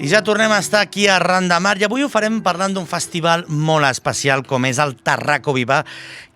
I ja tornem a estar aquí a Ran de Mar i avui ho farem parlant d'un festival molt especial com és el Tarraco Viva,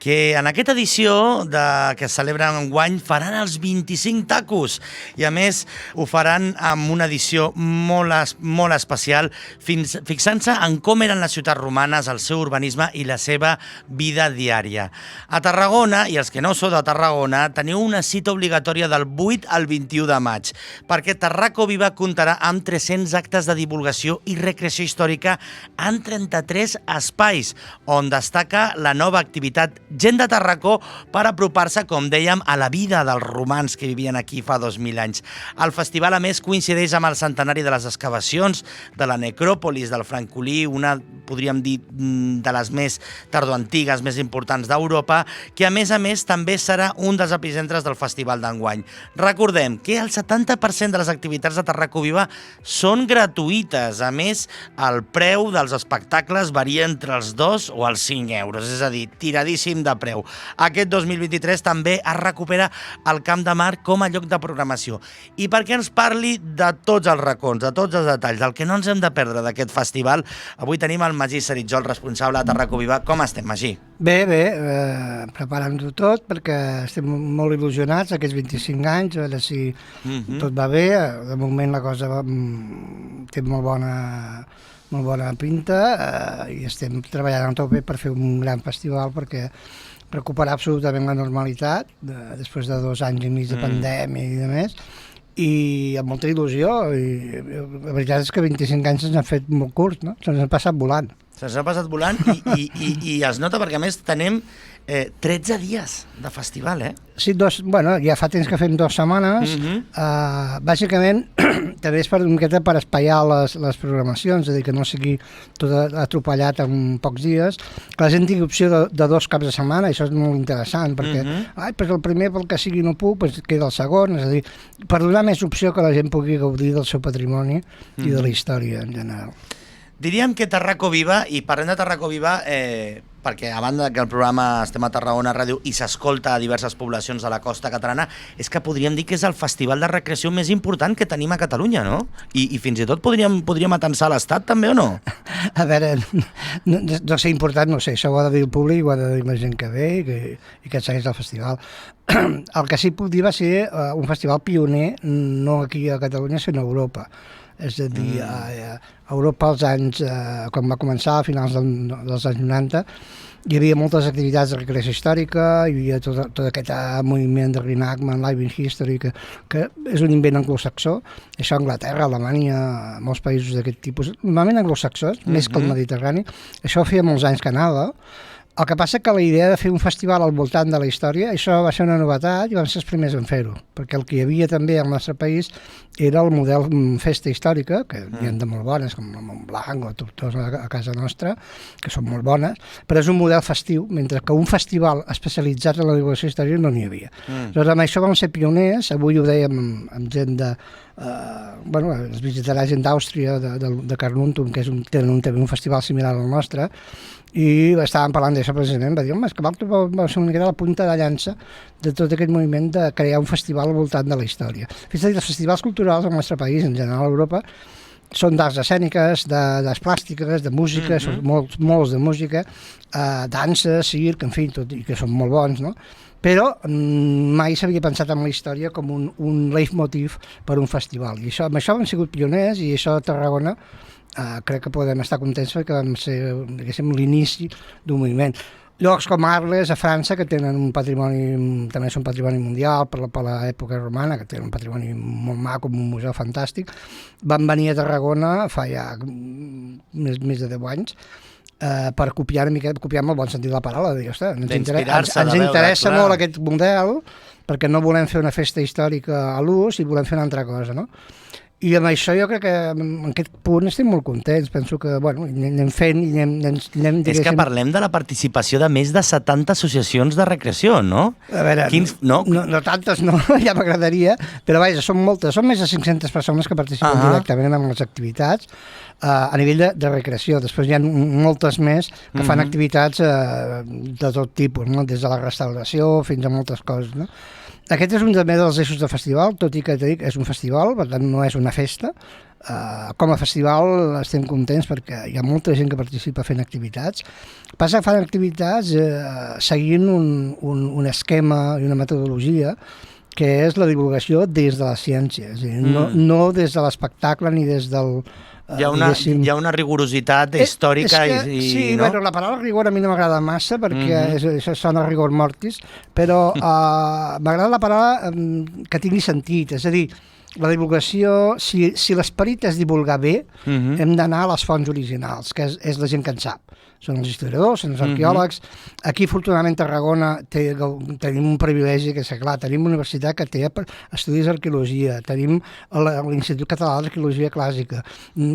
que en aquesta edició que es celebra enguany faran els 25 tacos i a més ho faran amb una edició molt especial fixant-se en com eren les ciutats romanes, el seu urbanisme i la seva vida diària. A Tarragona, i els que no sou de Tarragona, teniu una cita obligatòria del 8 al 21 de maig, perquè Tarraco Viva comptarà amb 300 actes de divulgació i recreació històrica en 33 espais, on destaca la nova activitat Gent de Tarracó per apropar-se, com dèiem, a la vida dels romans que vivien aquí fa 2.000 anys. El festival, a més, coincideix amb el centenari de les excavacions de la necròpolis del Francolí, una, podríem dir, de les més tardoantigues, més importants d'Europa, que, a més, també serà un dels epicentres del festival d'enguany. Recordem que el 70% de les activitats de Tarraco Viva són gratuïtes. A més, el preu dels espectacles varia entre els 2 o els 5 euros, és a dir, tiradíssim de preu. Aquest 2023 també es recupera el Camp de Mar com a lloc de programació. I perquè ens parli de tots els racons, de tots els detalls, del que no ens hem de perdre d'aquest festival, avui tenim el Magí Seritzol, responsable de Tarraco Viva. Com estem, Magí? Bé, preparant-ho tot perquè estem molt il·lusionats aquests 25 anys, a veure si tot va bé. De moment la cosa té molt bona pinta i estem treballant a tope per fer un gran festival perquè recuperar absolutament la normalitat després de 2 anys i mig de pandèmia i de més, i amb molta il·lusió. I la veritat és que 25 anys se'ns han fet molt curts, no? Se'ns han passat volant. Se'ns ha passat volant i es nota perquè, a més, tenim 13 dies de festival, eh? Sí, ja fa temps que fem 2 setmanes. Bàsicament, també és per espaiar les programacions, és a dir, que no sigui tot atropellat en pocs dies, que la gent tingui opció de 2 caps de setmana. Això és molt interessant, perquè pues el primer, pel que sigui, no puc, pues queda el segon, és a dir, per donar més opció que la gent pugui gaudir del seu patrimoni i de la història en general. Diríem que Tarraco Viva, i parlem de Tarraco Viva perquè a banda que el programa estem a Tarragona Ràdio i s'escolta a diverses poblacions de la costa catalana, és que podríem dir que és el festival de recreació més important que tenim a Catalunya, no? I fins i tot podríem atensar l'Estat, també, o no? A veure, no sé important, no sé, això ho ha de dir el públic, ho ha de dir la gent que ve i que segueix el festival. El que sí puc dir va ser un festival pioner, no aquí a Catalunya, sinó a Europa. És a dir, a Europa als anys, quan va començar, a finals dels anys 90, hi havia moltes activitats de recreació històrica, hi havia tot aquest moviment de reenactment, live in history, que és un invent anglosaxó. Això a Anglaterra, Alemanya, molts països d'aquest tipus, normalment anglosaxons, més que el Mediterrani. Això feia molts anys que anava. El que passa que la idea de fer un festival al voltant de la història, això va ser una novetat i vam ser els primers en fer-ho, perquè el que hi havia també al nostre país era el model festa històrica, que hi ha de molt bones, com el Montblanc o Tortosa a casa nostra, que són molt bones, però és un model festiu, mentre que un festival especialitzat en la divulgació històrica no n'hi havia. Llavors, amb això vam ser pioners, avui ho dèiem amb gent de... es visitarà gent d'Àustria, de Carnuntum, que tenen també un festival similar al nostre, i estàvem parlant d'això precisament, va dir, home, és que va ser una mica la punta de llança de tot aquest moviment de crear un festival al voltant de la història. Fins i tot els festivals culturals al nostre país, en general a Europa, són d'arts escèniques, d'arts plàstiques, de música, són molts de música, dansa, circ, en fi, tot, i que són molt bons, no? Però mai s'havia pensat en la història com un leitmotiv per un festival. I amb això hem sigut pioners, i això a Tarragona crec que podem estar contents perquè vam ser, diguéssim, l'inici d'un moviment. Llocs com Arles, a França, que tenen un patrimoni, també és un patrimoni mundial per l'època romana, que tenen un patrimoni molt maco, un museu fantàstic, van venir a Tarragona fa ja més de 10 anys, per copiar una mica, copiar amb el bon sentit de la paraula, de dir, ostres, ens interessa molt aquest model, perquè no volem fer una festa històrica a l'ús i volem fer una altra cosa, no? I amb això jo crec que en aquest punt estem molt contents. Penso que, anem fent i anem... És que parlem de la participació de més de 70 associacions de recreació, no? A veure, no tantes, no, ja m'agradaria, però vaja, són moltes, són més de 500 persones que participen directament en les activitats a nivell de recreació. Després hi ha moltes més que fan activitats de tot tipus, no? Des de la restauració fins a moltes coses, no? Aquest és un també dels eixos del festival, tot i que dic, és un festival, per tant no és una festa. Com a festival estem contents perquè hi ha molta gent que participa fent activitats. Passa que fan activitats seguint un esquema i una metodologia que és la divulgació des de la ciència, és a dir, no des de l'espectacle ni des del... Hi ha una rigorositat històrica sí, no? Bueno, la paraula rigor a mi no m'agrada massa perquè això sona rigor mortis, però m'agrada la paraula que tingui sentit, és a dir, la divulgació, si l'esperit és divulgar bé, hem d'anar a les fonts originals, que és la gent que en sap. Són els historiadors, són els arqueòlegs. Aquí, afortunadament, Tarragona tenim un privilegi que és clar, tenim una universitat que té estudis d'arqueologia, tenim l'Institut Català d'Arqueologia Clàssica,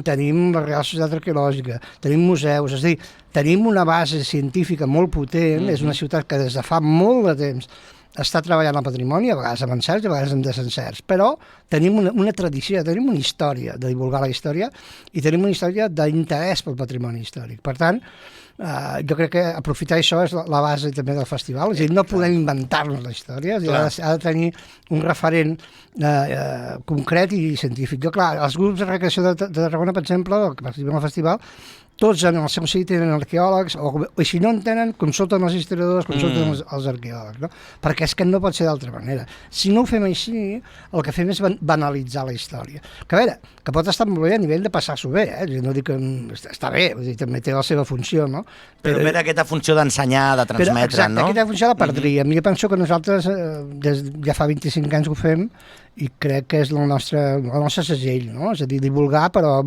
tenim la Real Societat Arqueològica, tenim museus, és a dir, tenim una base científica molt potent, és una ciutat que des de fa molt de temps està treballant el patrimoni, a vegades amb encerts i a vegades amb desencerts, però tenim una tradició, tenim una història de divulgar la història i tenim una història d'interès pel patrimoni històric. Per tant, jo crec que aprofitar això és la base també del festival, és a dir, no podem inventar-nos la història, és a dir, ha de tenir un referent concret i científic. Jo, clar, els grups de recreació de Tarragona, per exemple, que participen al festival, tots en el seu sitio tenen arqueòlegs, o si no en tenen, consulten els historiadors, consulten els arqueòlegs, no? Perquè és que no pot ser d'altra manera. Si no ho fem així, el que fem és banalitzar la història. Que a veure, que pot estar molt bé a nivell de passar-s'ho bé, no dic que està bé, també té la seva funció, no? Però per aquesta funció d'ensenyar, de transmetre, exacte, no? Aquesta funció la perdríem. Jo penso que nosaltres ja fa 25 anys que ho fem i crec que és el nostre segell, no? És a dir, divulgar, però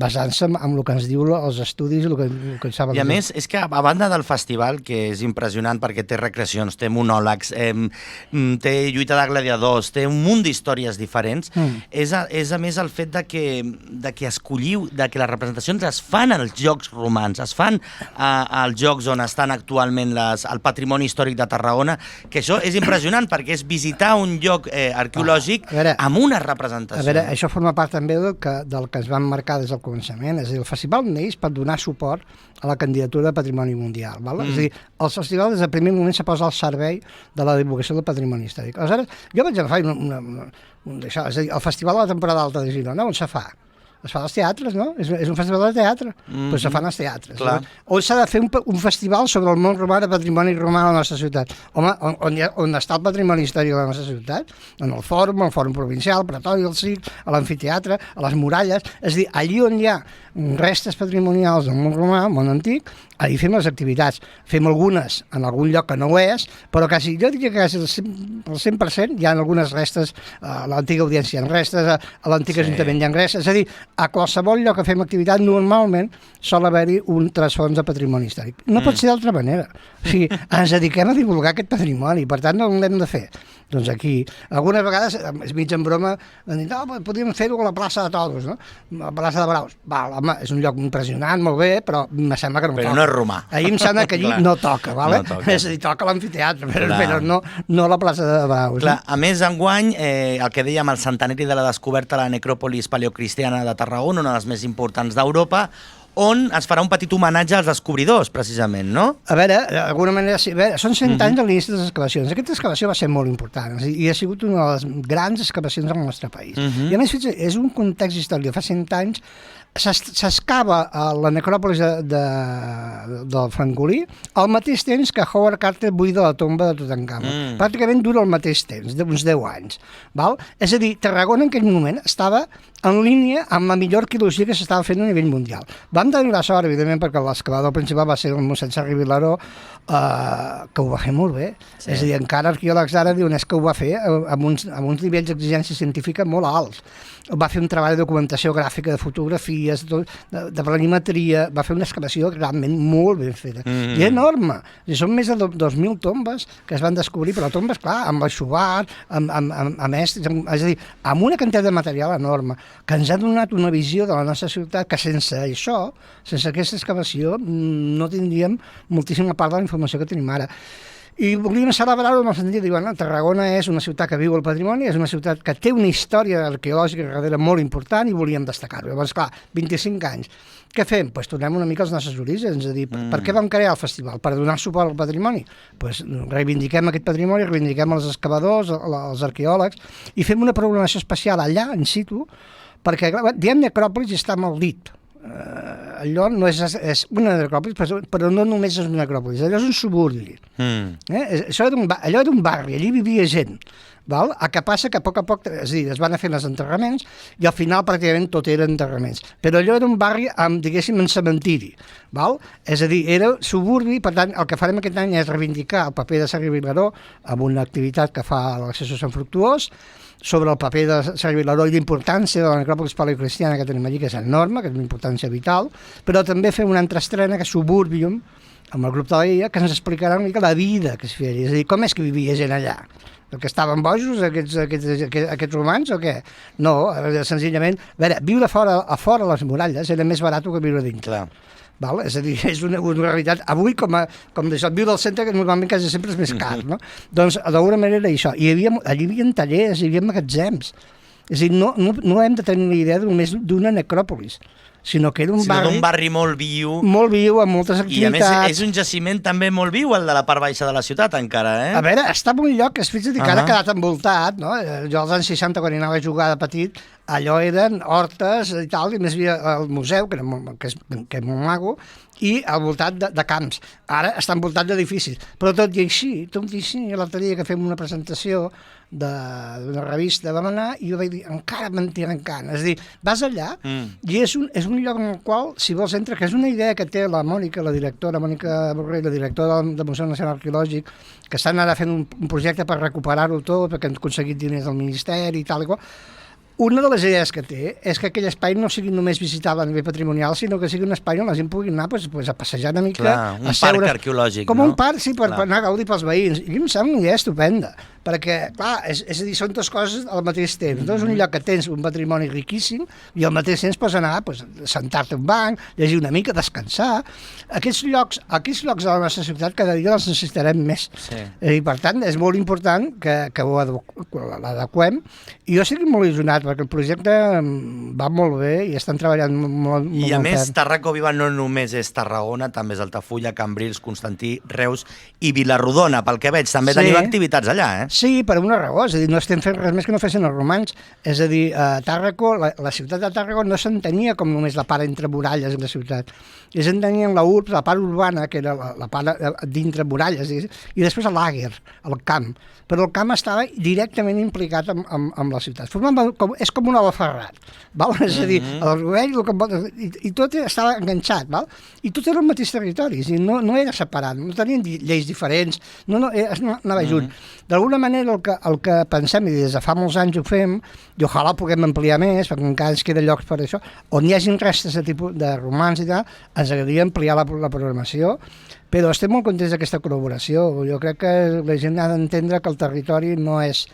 basant-se en el que ens diu els estudis i el que ens saben. I a més, és que a banda del festival, que és impressionant perquè té recreacions, té monòlegs, té lluita de gladiadors, té un munt d'històries diferents, és a més el fet de que escolliu, de que les representacions es fan als Jocs Romans, es fan als Jocs on estan actualment el patrimoni històric de Tarragona, que això és impressionant perquè és visitar un lloc arqueològic amb una representació. A veure, això forma part també del que es van marcar des del començament, és a dir, el festival neix per donar suport a la candidatura de Patrimoni Mundial. Val? És a dir, el festival des del primer moment s'ha posat al servei de la divulgació del patrimoni històric. Aleshores, jo vaig agafar és a dir, el festival de la temporada alta de Girona, on se fa? Es fa als teatres, no? És un festival de teatre, però se fan als teatres. On s'ha de fer un festival sobre el món romà, de patrimoni romà a la nostra ciutat. Home, on està el patrimoni històric de la nostra ciutat? En el fòrum provincial, el pretori, el circ, a l'amfiteatre, a les muralles. És a dir, allí on hi ha restes patrimonials del món romà, món antic, allí fem les activitats. Fem algunes en algun lloc que no ho és, però quasi, jo diria que quasi el 100% hi ha algunes restes, a l'antiga audiència hi ha restes, a l'antic ajuntament hi ha restes, és a dir, a qualsevol lloc que fem activitat normalment sol haver-hi un trasfons de patrimoni històric. No pot ser d'altra manera. O sigui, ens dediquem a divulgar aquest patrimoni, per tant no l'hem de fer. Doncs aquí, algunes vegades, és mig en broma, han dit, no, podríem fer-ho a la plaça de Toros, no? A la plaça de Braus. Val, home, és un lloc impressionant, molt bé, però me sembla que no toca. Però no és romà. Ahir em sembla que allí no toca, vale? No toca. És a dir, toca l'amfiteatre, però no la plaça de Braus. Clar, a més, enguany, el que dèiem, el centenari de la descoberta de la necròpolis paleocristiana de Tarragona, una de les més importants d'Europa, on es farà un petit homenatge als descobridors, precisament, no? A veure, d'alguna manera, són 100 anys de l'inici de les excavacions. Aquesta excavació va ser molt important i ha sigut una de les grans excavacions del nostre país. I a més, és un context històric. Fa 100 anys s'excava la necròpolis del Francolí al mateix temps que Howard Carter buida la tomba de Tutankamon. Pràcticament dura el mateix temps, uns 10 anys. Val? És a dir, Tarragona en aquell moment estava en línia amb la millor arqueologia que s'estava fent a nivell mundial. Vam tenir la sort, evidentment, perquè l'excavador principal va ser el mossèn Sergi Vilaró, que ho va fer molt bé. Sí. És a dir, encara arqueòlegs ara diuen que ho va fer amb uns nivells d'exigència científica molt alts. Va fer un treball de documentació gràfica, de fotografies, de planimetria, va fer una excavació realment molt ben feta. I enorme. Són més de 2.000 tombes que es van descobrir, però tombes, clar, amb aixovar, amb estris, és a dir, amb una quantitat de material enorme, que ens ha donat una visió de la nostra ciutat que sense això, sense aquesta excavació, no tindríem moltíssima part de la informació que tenim ara. I volíem celebrar-ho en el sentit de dir, bueno, Tarragona és una ciutat que viu el patrimoni, és una ciutat que té una història arqueològica darrere molt important i volíem destacar-ho. Llavors, clar, 25 anys. Què fem? Doncs tornem una mica als nostres orígens, és a dir, per què vam crear el festival? Per donar suport al patrimoni? Doncs reivindiquem aquest patrimoni, reivindiquem els excavadors, els arqueòlegs, i fem una programació especial allà, in situ, perquè, clar, diem necròpolis i està mal dit. Allò no és una necròpolis, però no només és una necròpolis, allò és un suburbi. Allò era un barri, allí vivia gent. Val? El que passa que a poc, és a dir, es van fer els enterraments i al final pràcticament tot eren enterraments. Però allò era un barri amb, diguéssim, un cementiri. Val? És a dir, era suburbi, per tant, el que farem aquest any és reivindicar el paper de Sergi Vilaró amb una activitat que fa l'Accessos Sant Fructuós, sobre el paper de Sergi Vilaró i l'importància de la necròpolis paleocristiana que tenim allí, que és enorme, que és una importància vital, però també fem una entreestrena que és Suburbium, amb el grup de la IA, que ens explicarà una mica la vida que es feia, és a dir, com és que vivia gent allà. Que estaven bojos aquests romans o què? No, senzillament, a veure, viure a fora les muralles era més barat que viure dins. Clar. Val? És a dir, és una realitat. Avui, com d'això, viure al centre, que normalment quasi sempre és més car, no? Doncs, d'alguna manera, això. Allí hi havia tallers, hi havia magatzems. És a dir, no hem de tenir una idea només d'una necròpolis, sinó que era un barri molt viu. Molt viu, amb moltes activitats. I a més és un jaciment també molt viu, el de la part baixa de la ciutat, encara, eh? A veure, està en un lloc que ara ha quedat envoltat, no? Jo als anys 60, quan hi anava a jugar de petit, allò eren hortes i tal, i més havia el museu, que és molt maco, i al voltat de camps. Ara està envoltat d'edificis. Però tot i així, l'altre dia que fem una presentació d'una revista, vam anar i jo vaig dir, encara me'n trencant. És a dir, vas allà i és un lloc en el qual, si vols, entra, que és una idea que té la Mònica, la directora, Mònica Borrell, la directora del Museu Nacional Arqueològic, que estan ara fent un projecte per recuperar-ho tot, perquè han aconseguit diners del Ministeri i tal i qual. Una de les idees que té és que aquell espai no sigui només visitable a nivell patrimonial, sinó que sigui un espai on la gent pugui anar a passejar una mica. Clar, un parc arqueològic, com un parc, sí, per anar a gaudir pels veïns. I em sembla una idea estupenda, perquè, clar, és a dir, són dues coses al mateix temps. És un lloc que tens un patrimoni riquíssim i al mateix temps pots anar a sentar-te un banc, llegir una mica, descansar. Aquests llocs de la nostra ciutat cada dia els necessitarem més. Sí. I, per tant, és molt important que l'adequem. I jo estic molt il·lusionat, perquè el projecte va molt bé i estan treballant molt I a més, Tarraco Viva no només és Tarragona, també és Altafulla, Cambrils, Constantí, Reus i Vilarrodona, pel que veig. També teniu activitats allà, eh? Sí, per una raó, és a dir, no estem fent res més que no fessin els romans. És a dir, Tàrraco, la ciutat de Tàrraco no s'entenia com només la part entre muralles de la ciutat. Ells entenien la part urbana, que era la part dintre muralles, i després l'àguer, el camp. Però el camp estava directament implicat amb la ciutat. És com un Ferrat, val? És a dir, el rovell, i tot estava enganxat, val? I tot era el mateix territori, no era separat, no tenien lleis diferents, anava junt. D'alguna manera el que pensem, i des de fa molts anys ho fem, i ojalà puguem ampliar més, perquè encara ens queda llocs per això, on hi hagin restes de romans i tal, ens agradaria ampliar la programació, però estem molt contents d'aquesta col·laboració. Jo crec que la gent ha d'entendre que el territori no és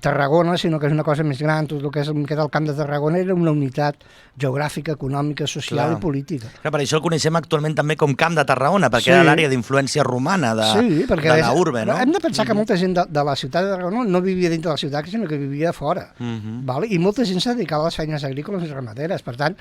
Tarragona, sinó que és una cosa més gran. Tot el que és el Camp de Tarragona era una unitat geogràfica, econòmica, social i política. Clar, per això el coneixem actualment també com Camp de Tarragona, perquè era l'àrea d'influència romana de la urbe, no? Hem de pensar que molta gent de la ciutat de Tarragona no vivia dintre de la ciutat, sinó que vivia fora. I molta gent s'ha dedicat a les feines agrícoles i ramaderes. Per tant,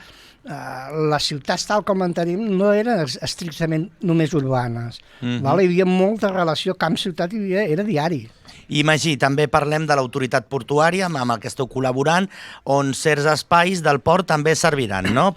les ciutats tal com en tenim no eren estrictament només urbanes. Hi havia molta relació camp-ciutat i era diari. I Magí, també parlem de l'autoritat portuària amb el que esteu col·laborant, on certs espais del port també serviran, no?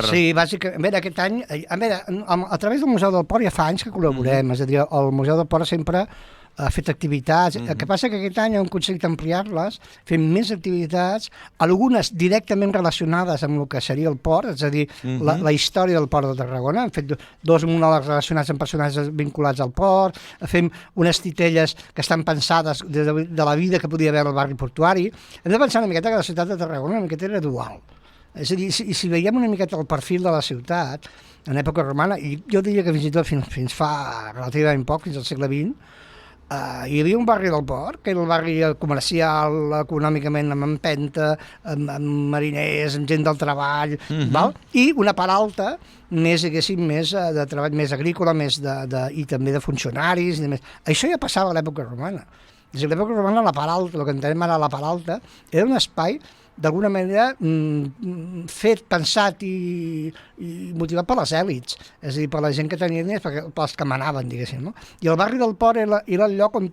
Sí, bàsicament, a veure, aquest any, a través del Museu del Port ja fa anys que col·laborem, és a dir, el Museu del Port sempre ha fet activitats. El que passa que aquest any hem aconseguit ampliar-les, fem més activitats, algunes directament relacionades amb el que seria el port, és a dir, la història del port de Tarragona. Hem fet 2 monòlegs relacionats amb personatges vinculats al port, fem unes titelles que estan pensades de la vida que podia haver al barri portuari. Hem de pensar una miqueta que la ciutat de Tarragona una miqueta era dual. És a dir, si veiem una miqueta el perfil de la ciutat, en època romana, i jo diria que fins i tot fins fa relativament poc, fins al segle XX, Hi havia un barri del port, que era el barri comercial, econòmicament amb empenta, amb mariners, amb gent del treball, val? I una part alta, més de treball més agrícola, i també de funcionaris. I de més. Això ja passava a l'època romana. Des de l'època romana, la part alta, el que entenem ara la part alta, era un espai d'alguna manera fet, pensat i motivat per les èlits, és a dir, per la gent que tenia diners, pels que manaven, diguéssim, no? I el barri del port era el lloc on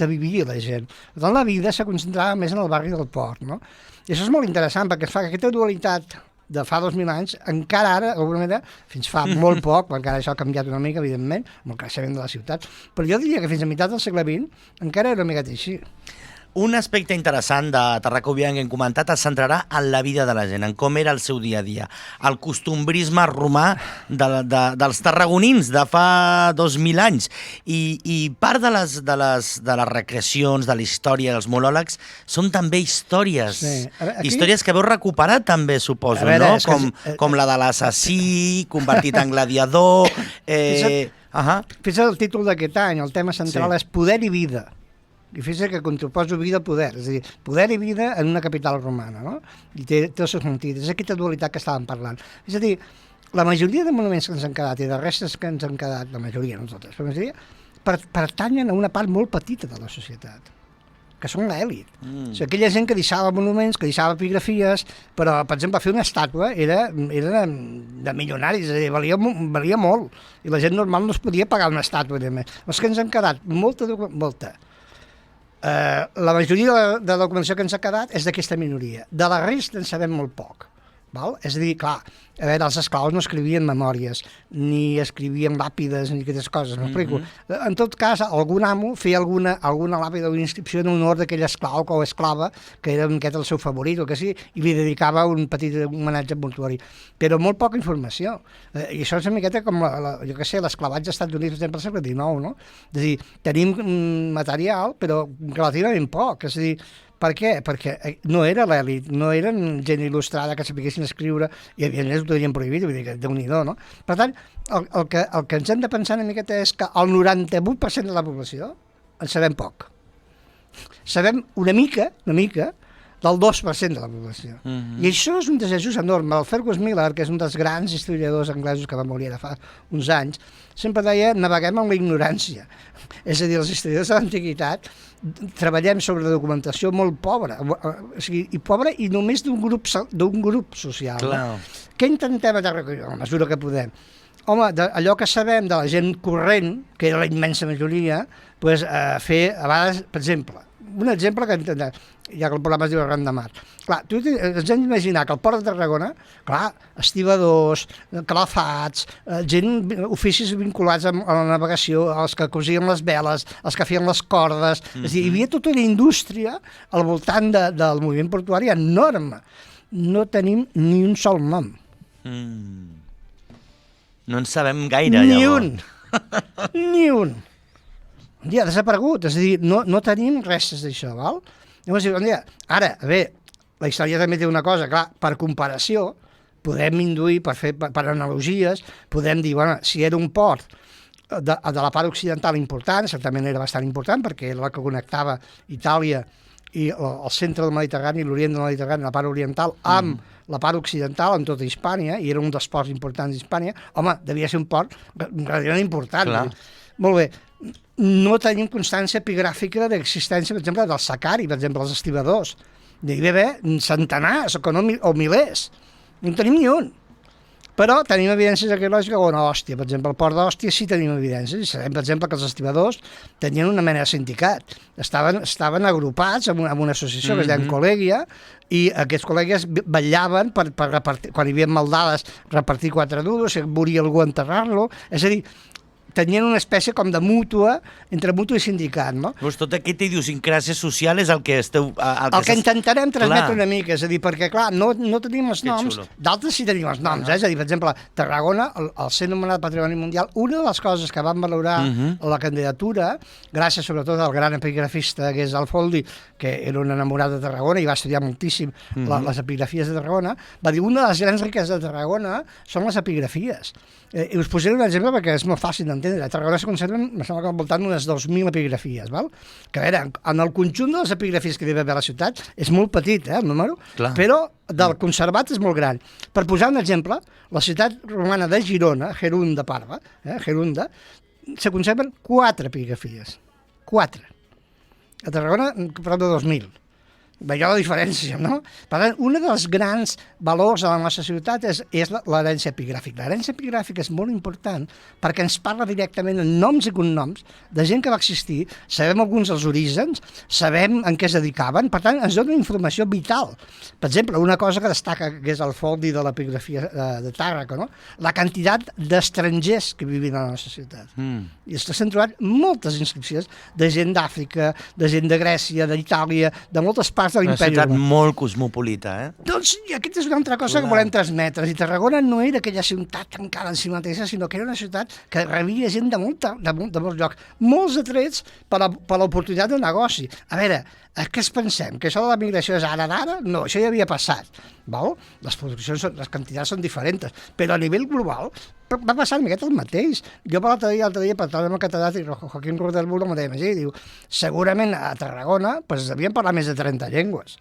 vivia la gent. Per tant, la vida se concentrava més en el barri del port, no? I això és molt interessant, perquè es fa que aquesta dualitat de fa 2.000 anys, encara ara, d'alguna manera, fins fa molt poc, perquè ara això ha canviat una mica, evidentment, amb el creixement de la ciutat, però jo diria que fins a meitat del segle XX encara era una miqueta així. Un aspecte interessant de Tarraco-Viana que hem comentat es centrarà en la vida de la gent, en com era el seu dia a dia, el costumbrisme romà dels tarragonins de fa 2.000 anys. I part de les recreacions, de la història, dels monòlegs, són també històries. Sí. Històries que veu recuperar també, suposo, no? Com la de l'assassí, convertit en gladiador... Fes el títol d'aquest any, el tema central és Poder i vida. I fes que contraposo vida a poder, és a dir, poder i vida en una capital romana, no? I té el seu sentit, és aquesta dualitat que estàvem parlant. És a dir, la majoria de monuments que ens han quedat i de restes que ens han quedat, la majoria, no totes, però la majoria, pertanyen a una part molt petita de la societat, que són l'elit. O sigui, aquella gent que deixava monuments, que deixava epigrafies, però, per exemple, fer una estàtua era de milionaris, és a dir, valia molt, i la gent normal no es podia pagar una estàtua. Els que ens han quedat, molta. La majoria de la documentació que ens ha quedat és d'aquesta minoria. De la resta en sabem molt poc. Val? És a dir, clar, els esclaus no escrivien memòries, ni escrivien làpides, ni aquestes coses, m'explico. En tot cas, algun amo feia alguna làpida o inscripció en honor d'aquell esclau o esclava, que era el seu favorit o que sí, i li dedicava un petit homenatge mortuori. Però molt poca informació. I això és una miqueta com, jo què sé, l'esclavatge als Estats Units, per exemple, al segle XIX, no? És a dir, tenim material, però relativament poc. És a dir, per què? Perquè no era l'elit, no eren gent il·lustrada que sapiguessin escriure i a més ho tenien prohibit, vull dir que Déu-n'hi-do, no? Per tant, el que ens hem de pensar una miqueta és que el 98% de la població en sabem poc. Sabem una mica del 2% de la població. I això és un desajust enorme. El Fergus Miller, que és un dels grans historiadors anglesos que va morir ara fa uns anys, sempre deia, naveguem amb la ignorància. És a dir, els historiadors de l'antiguitat treballem sobre la documentació molt pobra, i només d'un grup social. No? Què intentem a la mesura que podem? Home, allò que sabem de la gent corrent, que era la immensa majoria, fer, a vegades, per exemple, un exemple que ja que el programa es diu Arran de Mar. Clar, tu ens hem d'imaginar que al Port de Tarragona, clar, estibadors, calafats, oficis vinculats a la navegació, els que cosien les veles, els que feien les cordes, és a dir, hi havia tota una indústria al voltant del moviment portuari enorme. No tenim ni un sol nom. No en sabem gaire, llavors. Ni un. Un dia ha desaparegut, és a dir, no tenim restes d'això, val? Llavors, ara, la història també té una cosa, clar, per comparació, podem induir, per analogies, podem dir, bueno, si era un port de la part occidental important, certament era bastant important, perquè era la que connectava Itàlia i el centre del Mediterrani, l'orient del Mediterrani, la part oriental, amb la part occidental, amb tota Hispània, i era un dels ports importants d'Hispània, home, devia ser un port relativament important. Molt bé. No tenim constància epigràfica d'existència, per exemple, del Sacari, per exemple, els estibadors. N'hi devia haver centenars o milers. No en tenim ni un. Però tenim evidències arqueològiques on a Òstia, per exemple, al port d'Òstia sí tenim evidències. I sabem, per exemple, que els estibadors tenien una mena de sindicat. Estaven agrupats en una associació que es deia Col·lègia, i aquests col·legues vetllaven per repartir, quan hi havia maldades, repartir 4 duros, si moria algú enterrar-lo. És a dir, tenien una espècie com de mútua, entre mútua i sindicat, no? Doncs tota aquesta idiosincràsia social és el que esteu... El que intentarem transmetre una mica, és a dir, perquè, clar, no tenim els noms, d'altres sí tenim els noms, és a dir, per exemple, Tarragona, al ser nomenat Patrimoni Mundial, una de les coses que van valorar la candidatura, gràcies sobretot al gran epigrafista que és Alfoldi, que era un enamorat de Tarragona i va estudiar moltíssim les epigrafies de Tarragona, va dir, una de les grans riqueses de Tarragona són les epigrafies. I us posaré un exemple perquè és molt fàcil d'entendre. entendre, a Tarragona se conserven, me sembla que al voltant d'unes 2.000 epigrafies, val? Que a veure, en el conjunt de les epigrafies que hi va haver a la ciutat és molt petit, el número, Clar. però del conservat és molt gran. Per posar un exemple, la ciutat romana de Girona, Gerunda Parva, Gerunda, se conserven 4 epigrafies. 4. A Tarragona, prop de 2.000. Veieu la diferència, no? Per tant, un dels grans valors de la nostra ciutat és l'herència epigráfica. L'herència epigráfica és molt important perquè ens parla directament en noms i cognoms de gent que va existir, sabem alguns dels orígens, sabem en què es dedicaven, per tant, ens dona informació vital. Per exemple, una cosa que destaca, que és el foldi de l'epigrafia de Tàrraco, no? La quantitat d'estrangers que vivien a la nostra ciutat. I s'han trobat moltes inscripcions de gent d'Àfrica, de gent de Grècia, d'Itàlia, de moltes parts de Una l'imperi ciutat romà. molt cosmopolita, Doncs i aquesta és una altra cosa que volem transmetre. I Tarragona no era aquella ciutat tancada en si mateixa, sinó que era una ciutat que rebia gent de molts llocs, molts atrets per l'oportunitat de negoci. A veure, què es pensem? Que això de la migració és ara d'ara? No, això ja havia passat. Val? Les produccions, les quantitats són diferents, però a nivell global va passar una miqueta el mateix. Jo l'altre dia parlant amb el catedràtic Joaquín Rodelburo m'ho deia, diu, segurament a Tarragona pues, devien parlar més de 30 llengües.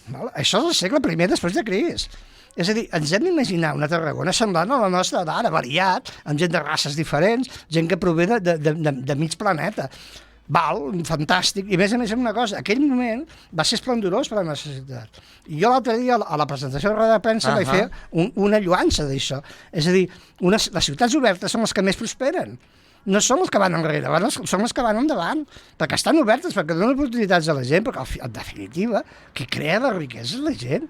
Val? Això és el segle I després de Crist. És a dir, ens hem d'imaginar una Tarragona semblant a la nostra d'ara, variat, amb gent de races diferents, gent que prové de mig planeta. Val, fantàstic. I a més una cosa, aquell moment va ser esplendorós per a la nostra ciutat. I jo l'altre dia, a la presentació de roda de premsa, vaig fer una lluança d'això. És a dir, les ciutats obertes són les que més prosperen. No són les que van enrere, són les que van endavant, perquè estan obertes, perquè donen oportunitats a la gent, perquè en definitiva, qui crea la riquesa és la gent.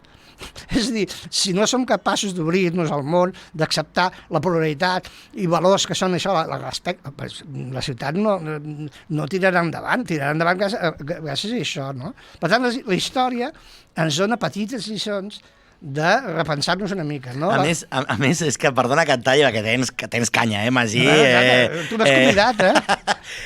És a dir, si no som capaços d'obrir-nos al món, d'acceptar la pluralitat i valors que són això, la ciutat no tirarà endavant gràcies a això, no? Per tant, la història ens dona petites lliçons de repensar-nos una mica, no? A més, és que, perdona que et talli, que tens canya, Magí? Tu m'has convidat,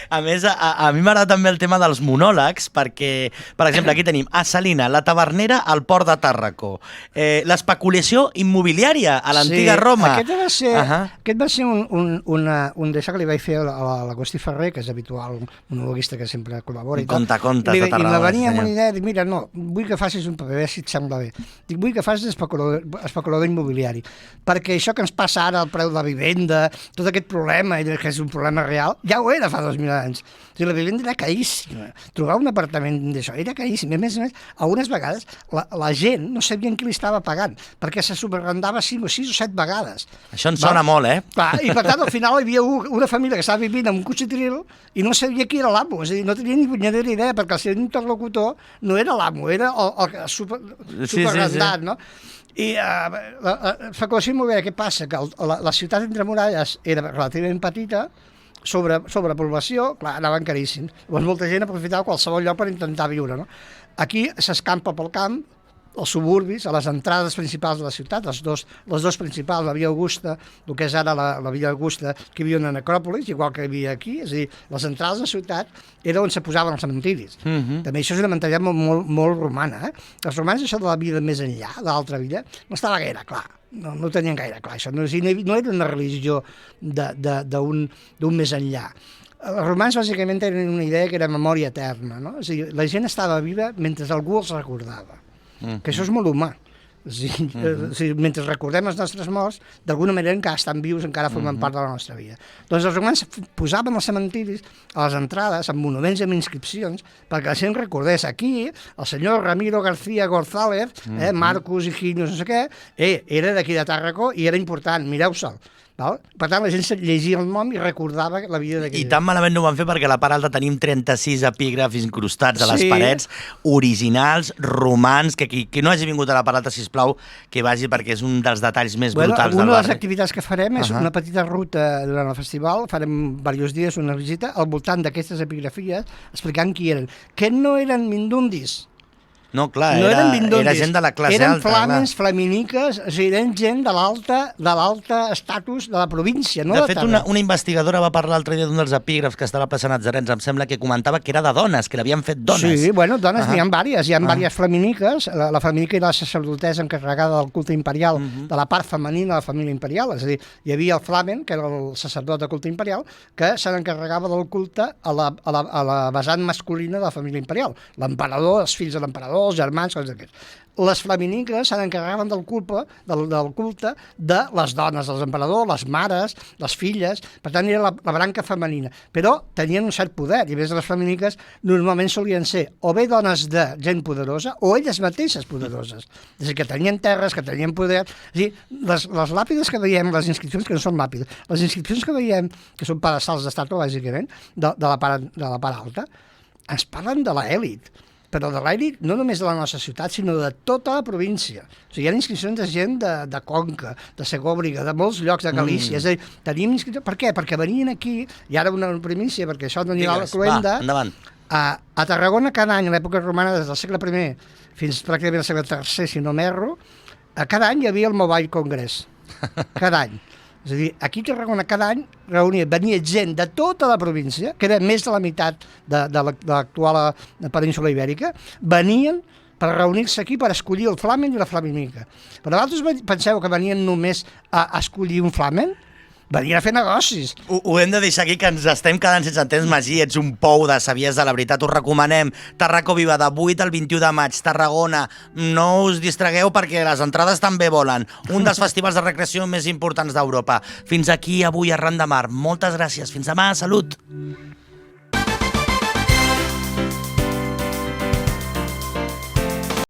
A més, a mi m'agrada també el tema dels monòlegs, perquè, per exemple, aquí tenim a Salina, la tavernera al port de Tàrraco, l'especulació immobiliària a l'antiga Roma. Aquest va ser un d'això que li vaig fer a l'Agustí Ferrer, que és habitual, un monologuista que sempre col·labora. Un contacontes de Tarragona. I me venia amb una idea, dic, mira, no, vull que facis un paper, si et sembla bé. Dic, vull que facis especulador immobiliari, perquè això que ens passa ara, el preu de la vivenda, tot aquest problema, que és un problema real, ja ho era fa 2.000 anys. O sigui, la vivenda era caríssima. Trobar un apartament d'això era caríssim. A més, algunes vegades la gent no sabia qui li estava pagant, perquè se subarrendava 5 o 6 o 7 vegades. Això ens sona molt, Clar, i per tant, al final hi havia una família que estava vivint en un cotxetril i no sabia qui era l'amo. És a dir, no tenia ni punyetera idea, perquè el seu interlocutor no era l'amo, era el subarrendat, no? I l'especulació immobiliària, què passa? Que la ciutat entre muralles era relativament petita, sobrepoblació, clar, anaven caríssims. Llavors molta gent aprofitava qualsevol lloc per intentar viure, no? Aquí s'escampa pel camp, als suburbis, a les entrades principals de la ciutat, les dos principals, la Via Augusta, el que és ara la Via Augusta, que hi havia una necròpolis, igual que hi havia aquí, és a dir, les entrades de la ciutat era on se posaven els cementiris. També això és una mentalitat molt romana. Els romans, això de la vida més enllà, de l'altra vida, no estava gaire clar. No tenien gaire clar, això. No era una religió d'un més enllà. Els romans, bàsicament, tenen una idea que era memòria eterna, no? És a dir, la gent estava viva mentre algú els recordava. Que això és molt humà. Mentre recordem els nostres morts, d'alguna manera encara estan vius, encara formen part de la nostra vida. Doncs els romans posaven els cementiris a les entrades amb monuments i amb inscripcions perquè la gent recordés aquí el senyor Ramiro García González, Marcus Higinius, no sé què, era d'aquí de Tàrraco i era important, mireu-se'l. Val? Per tant, la gent llegia el nom i recordava la vida d'aquell. I tan malament no ho van fer perquè a la part alta tenim 36 epígrafs incrustats a les parets, originals, romans, que qui no hagi vingut a la part alta, sisplau, que vagi perquè és un dels detalls més brutals del barri. Una de les activitats que farem és una petita ruta durant el festival, farem diversos dies una visita al voltant d'aquestes epigrafies, explicant qui eren. Que no eren mindundis, No, clar, No eren era bindondis. gent de la classe eren alta. flamens, flaminiques, o sigui, eren gent de l'alta estatus de la província, no De de fet, terra. una investigadora va parlar l'altre dia d'un dels epígrafs que està a la plaça Natzarens, em sembla que comentava que era de dones, que l'havien fet dones. Sí, bueno, dones n'hi ha vàries. Hi ha vàries flaminiques. La flaminica era la sacerdotessa encarregada del culte imperial, de la part femenina de la família imperial. És a dir, hi havia el flamen, que era el sacerdot de culte imperial, que se n'encarregava del culte a la vessant masculina de la família imperial. L'emperador, els fills de l'emperador, els germans, coses d'aquests. Les flaminiques se n'encarregaven del culte de les dones, dels emperadors, les mares, les filles, per tant era la branca femenina, però tenien un cert poder, i a més les flaminiques normalment solien ser o bé dones de gent poderosa o elles mateixes poderoses, és a dir, que tenien terres, que tenien poder. És a dir, les làpides que veiem, les inscripcions que no són làpides, les inscripcions que veiem, que són pedestals d'estàtua, bàsicament, de la part alta, ens parlen de l'elit, però de l'elit no només de la nostra ciutat, sinó de tota la província. O sigui, hi ha inscripcions de gent de Conca, de Segòbriga, de molts llocs de Galícia. És a dir, tenim inscripcions... Per què? Perquè venien aquí, i ara una província, perquè això no anirà a la Cloenda, a Tarragona cada any, a l'època romana, des del segle I fins pràcticament al segle III, si no m'erro, cada any hi havia el Mobile Congress. Cada any. És a dir, aquí a Tarragona cada any venia gent de tota la província, que era més de la meitat de l'actual península ibèrica, venien per reunir-se aquí per escollir el flamen i la flaminica. Però vosaltres penseu que venien només a escollir un flamen? Venien a fer negocis. Ho hem de deixar aquí, que ens estem quedant sense temps. Magí, ets un pou de savies de la veritat. Us recomanem Tarraco Viva de 8 al 21 de maig, Tarragona. No us distragueu perquè les entrades també volen. Un dels festivals de recreació més importants d'Europa. Fins aquí avui a Ran de Mar. Moltes gràcies. Fins demà. Salut!